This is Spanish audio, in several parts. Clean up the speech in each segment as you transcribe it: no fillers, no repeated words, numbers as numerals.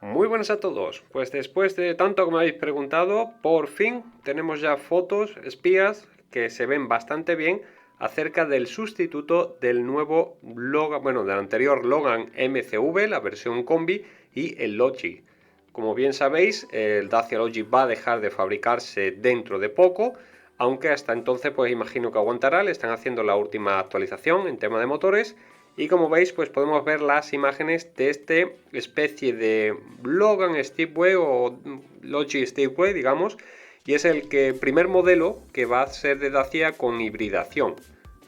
Muy buenas a todos. Pues después de tanto que me habéis preguntado, por fin tenemos ya fotos espías que se ven bastante bien acerca del sustituto del nuevo Logan, bueno, del anterior Logan MCV, la versión combi, y el Logi. Como bien sabéis, el Dacia Logi va a dejar de fabricarse dentro de poco, aunque hasta entonces pues imagino que aguantará. Le están haciendo la última actualización en tema de motores. Y como veis, pues podemos ver las imágenes de este especie de Logan Stepway o Logi Stepway, digamos, y es el primer modelo que va a ser de Dacia con hibridación.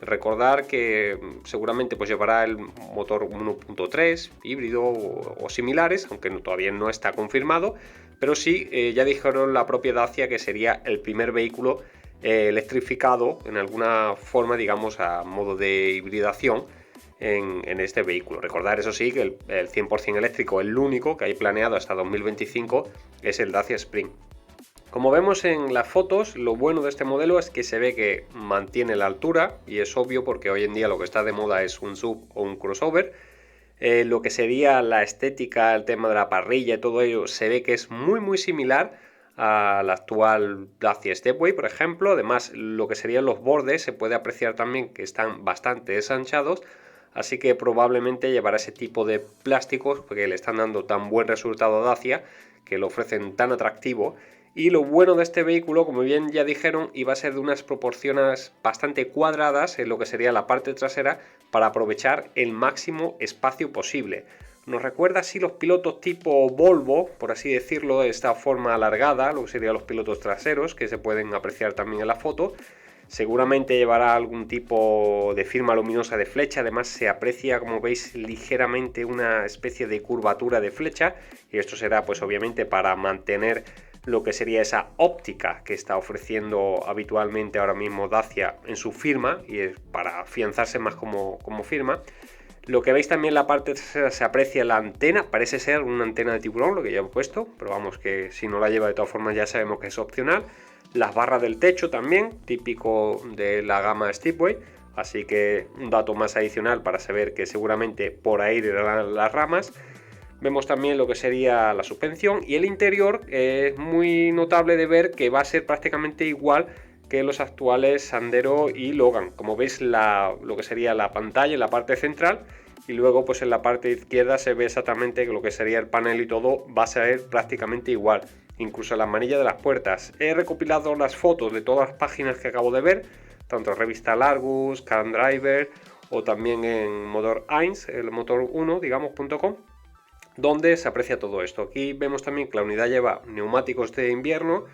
Recordar que seguramente pues llevará el motor 1.3 híbrido o similares, aunque todavía no está confirmado, pero sí ya dijeron la propia Dacia que sería el primer vehículo electrificado en alguna forma, digamos, a modo de hibridación en este vehículo. Recordar, eso sí, que el 100% eléctrico, el único que hay planeado hasta 2025, es el Dacia Spring. Como vemos en las fotos, lo bueno de este modelo es que se ve que mantiene la altura, y es obvio porque hoy en día lo que está de moda es un SUV o un crossover. Lo que sería la estética, el tema de la parrilla y todo ello, se ve que es muy similar al actual Dacia Stepway, por ejemplo. Además, lo que serían los bordes se puede apreciar también que están bastante desanchados, así que probablemente llevará ese tipo de plásticos porque le están dando tan buen resultado a Dacia, que lo ofrecen tan atractivo. Y lo bueno de este vehículo, como bien ya dijeron, iba a ser de unas proporciones bastante cuadradas en lo que sería la parte trasera para aprovechar el máximo espacio posible. Nos recuerda así los pilotos tipo Volvo, por así decirlo, de esta forma alargada, lo que serían los pilotos traseros, que se pueden apreciar también en la foto. Seguramente llevará algún tipo de firma luminosa de flecha, además se aprecia, como veis, ligeramente una especie de curvatura de flecha, y esto será pues obviamente para mantener lo que sería esa óptica que está ofreciendo habitualmente ahora mismo Dacia en su firma, y es para afianzarse más como firma. Lo que veis también en la parte trasera se aprecia la antena, parece ser una antena de tiburón, lo que ya he puesto, pero vamos, que si no la lleva de todas formas ya sabemos que es opcional. Las barras del techo también, típico de la gama Stepway, así que un dato más adicional para saber que seguramente por ahí irán las ramas. Vemos también lo que sería la suspensión, y el interior es muy notable de ver que va a ser prácticamente igual que los actuales Sandero y Logan. Como veis, lo que sería la pantalla en la parte central, y luego pues en la parte izquierda se ve exactamente que lo que sería el panel y todo va a ser prácticamente igual, incluso las manillas de las puertas. He recopilado las fotos de todas las páginas que acabo de ver, tanto en revista Largus, Car Driver o también en Motor 1, el motor 1, digamos.com, donde se aprecia todo esto. Aquí vemos también que la unidad lleva neumáticos de invierno,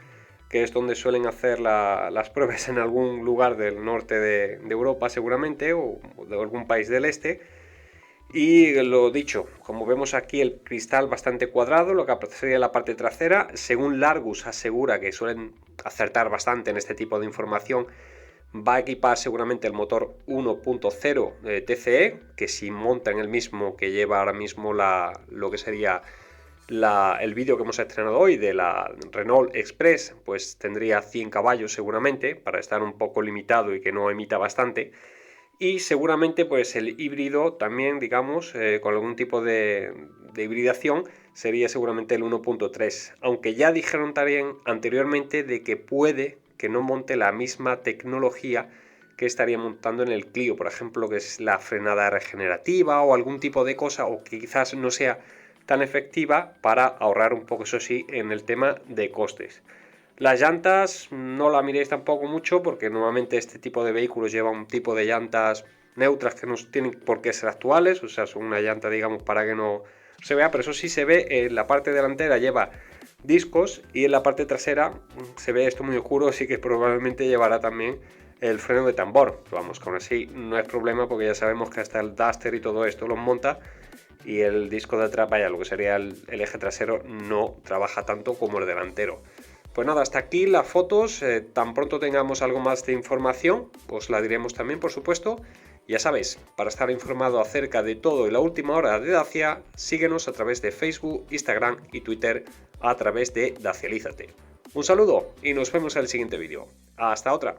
que es donde suelen hacer las pruebas en algún lugar del norte de Europa seguramente, o de algún país del este. Y lo dicho, como vemos aquí, el cristal bastante cuadrado, lo que sería la parte trasera. Según Largus asegura que suelen acertar bastante en este tipo de información, va a equipar seguramente el motor 1.0 TCE, que si montan el mismo que lleva ahora mismo lo que sería el vídeo que hemos estrenado hoy de la Renault Express, pues tendría 100 caballos seguramente, para estar un poco limitado y que no emita bastante. Y seguramente pues el híbrido también, digamos, con algún tipo de hibridación, sería seguramente el 1.3, aunque ya dijeron también anteriormente de que puede que no monte la misma tecnología que estaría montando en el Clio, por ejemplo, que es la frenada regenerativa o algún tipo de cosa, o que quizás no sea tan efectiva, para ahorrar un poco, eso sí, en el tema de costes. Las llantas no la miréis tampoco mucho, porque normalmente este tipo de vehículos lleva un tipo de llantas neutras que no tienen por qué ser actuales, o sea, son una llanta, digamos, para que no se vea, pero eso sí se ve. En la parte delantera lleva discos, y en la parte trasera se ve esto muy oscuro, así que probablemente llevará también el freno de tambor. Pero vamos, con así no es problema, porque ya sabemos que hasta el Duster y todo esto los monta, y el disco de atrás, vaya, lo que sería el eje trasero, no trabaja tanto como el delantero. Pues nada, hasta aquí las fotos. Tan pronto tengamos algo más de información, pues la diremos también, por supuesto. Ya sabéis, para estar informado acerca de todo y la última hora de Dacia, síguenos a través de Facebook, Instagram y Twitter a través de Dacialízate. Un saludo y nos vemos en el siguiente vídeo. Hasta otra.